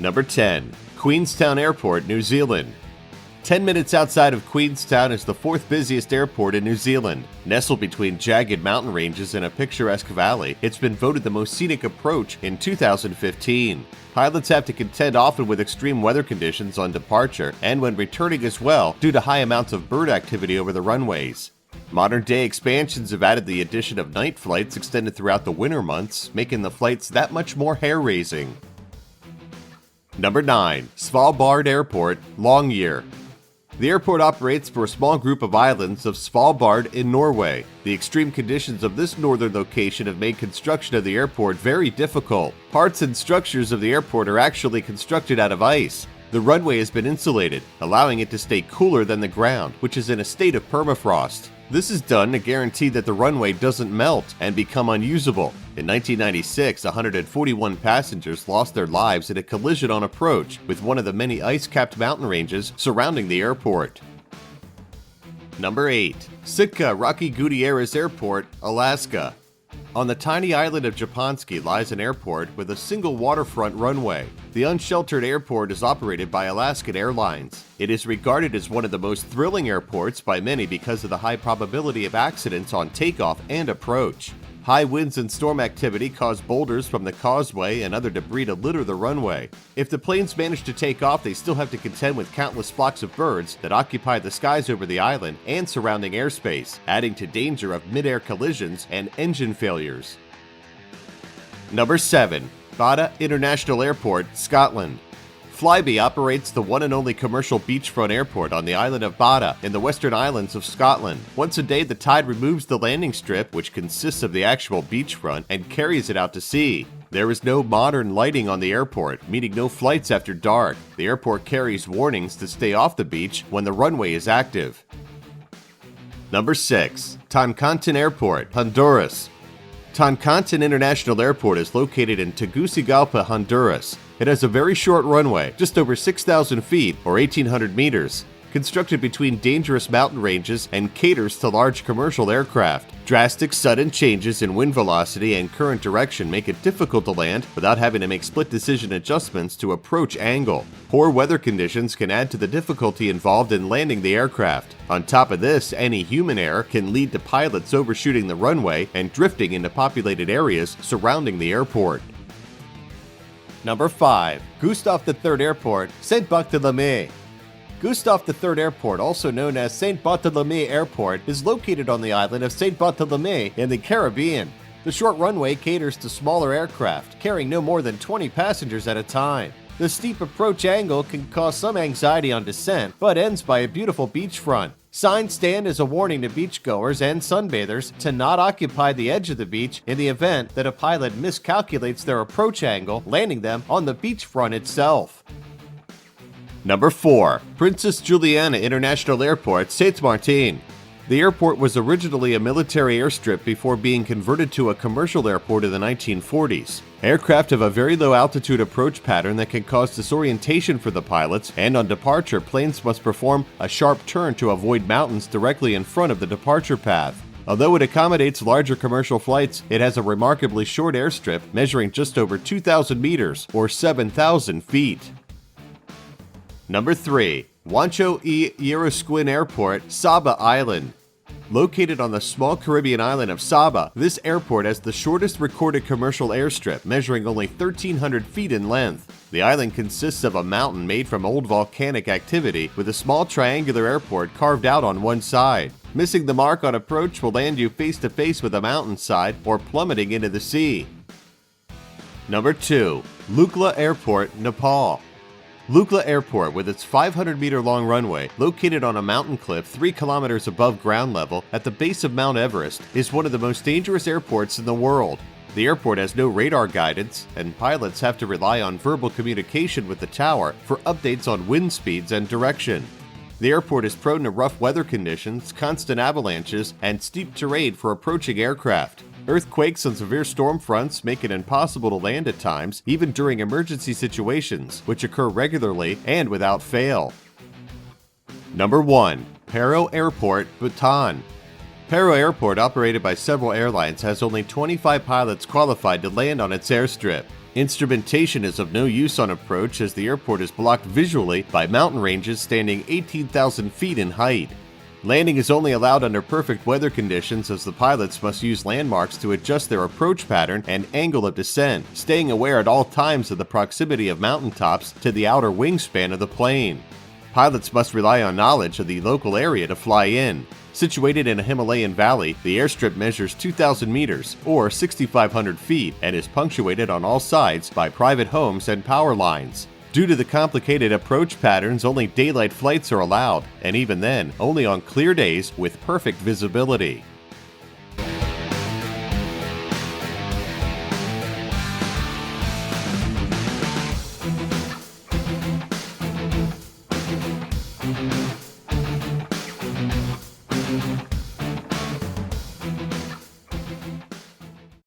Number 10. Queenstown Airport, New Zealand. 10 minutes outside of Queenstown is the fourth busiest airport in New Zealand. Nestled between jagged mountain ranges in a picturesque valley, it's been voted the most scenic approach in 2015. Pilots have to contend often with extreme weather conditions on departure and when returning as well due to high amounts of bird activity over the runways. Modern-day expansions have added the addition of night flights extended throughout the winter months, making the flights that much more hair-raising. Number 9. Svalbard Airport, Longyear. The airport operates for a small group of islands of Svalbard in Norway. The extreme conditions of this northern location have made construction of the airport very difficult. Parts and structures of the airport are actually constructed out of ice. The runway has been insulated, allowing it to stay cooler than the ground, which is in a state of permafrost. This is done to guarantee that the runway doesn't melt and become unusable. In 1996, 141 passengers lost their lives in a collision on approach with one of the many ice-capped mountain ranges surrounding the airport. Number 8. Sitka Rocky Gutierrez Airport, Alaska. On the tiny island of Japonski lies an airport with a single waterfront runway. The unsheltered airport is operated by Alaskan Airlines. It is regarded as one of the most thrilling airports by many because of the high probability of accidents on takeoff and approach. High winds and storm activity cause boulders from the causeway and other debris to litter the runway. If the planes manage to take off, they still have to contend with countless flocks of birds that occupy the skies over the island and surrounding airspace, adding to danger of mid-air collisions and engine failures. Number 7. Barra International Airport, Scotland. Flybe operates the one and only commercial beachfront airport on the island of Barra in the Western Islands of Scotland. Once a day, the tide removes the landing strip, which consists of the actual beachfront, and carries it out to sea. There is no modern lighting on the airport, meaning no flights after dark. The airport carries warnings to stay off the beach when the runway is active. Number 6. Toncontin Airport, Honduras. Toncontin International Airport is located in Tegucigalpa, Honduras. It has a very short runway, just over 6,000 feet or 1,800 meters, constructed between dangerous mountain ranges and caters to large commercial aircraft. Drastic sudden changes in wind velocity and current direction make it difficult to land without having to make split-decision adjustments to approach angle. Poor weather conditions can add to the difficulty involved in landing the aircraft. On top of this, any human error can lead to pilots overshooting the runway and drifting into populated areas surrounding the airport. Number 5. Gustaf III Airport, Saint Barthélemy. Gustaf III Airport, also known as Saint Barthélemy Airport, is located on the island of Saint Barthélemy in the Caribbean. The short runway caters to smaller aircraft, carrying no more than 20 passengers at a time. The steep approach angle can cause some anxiety on descent, but ends by a beautiful beachfront. Signs stand as a warning to beachgoers and sunbathers to not occupy the edge of the beach in the event that a pilot miscalculates their approach angle, landing them on the beachfront itself. Number 4. Princess Juliana International Airport, Saint Martin. The airport was originally a military airstrip before being converted to a commercial airport in the 1940s. Aircraft have a very low altitude approach pattern that can cause disorientation for the pilots, and on departure, planes must perform a sharp turn to avoid mountains directly in front of the departure path. Although it accommodates larger commercial flights, it has a remarkably short airstrip measuring just over 2,000 meters or 7,000 feet. Number 3. Juancho y Yrausquin Airport, Saba Island. Located on the small Caribbean island of Saba, this airport has the shortest recorded commercial airstrip, measuring only 1,300 feet in length. The island consists of a mountain made from old volcanic activity, with a small triangular airport carved out on one side. Missing the mark on approach will land you face to face with a mountainside or plummeting into the sea. Number 2. Lukla Airport, Nepal. Lukla Airport, with its 500-meter-long runway, located on a mountain cliff 3 kilometers above ground level at the base of Mount Everest, is one of the most dangerous airports in the world. The airport has no radar guidance, and pilots have to rely on verbal communication with the tower for updates on wind speeds and direction. The airport is prone to rough weather conditions, constant avalanches, and steep terrain for approaching aircraft. Earthquakes and severe storm fronts make it impossible to land at times, even during emergency situations, which occur regularly and without fail. Number 1. Paro Airport, Bhutan. Paro Airport, operated by several airlines, has only 25 pilots qualified to land on its airstrip. Instrumentation is of no use on approach as the airport is blocked visually by mountain ranges standing 18,000 feet in height. Landing is only allowed under perfect weather conditions as the pilots must use landmarks to adjust their approach pattern and angle of descent, staying aware at all times of the proximity of mountaintops to the outer wingspan of the plane. Pilots must rely on knowledge of the local area to fly in. Situated in a Himalayan valley, the airstrip measures 2,000 meters, or 6,500 feet, and is punctuated on all sides by private homes and power lines. Due to the complicated approach patterns, only daylight flights are allowed, and even then, only on clear days with perfect visibility.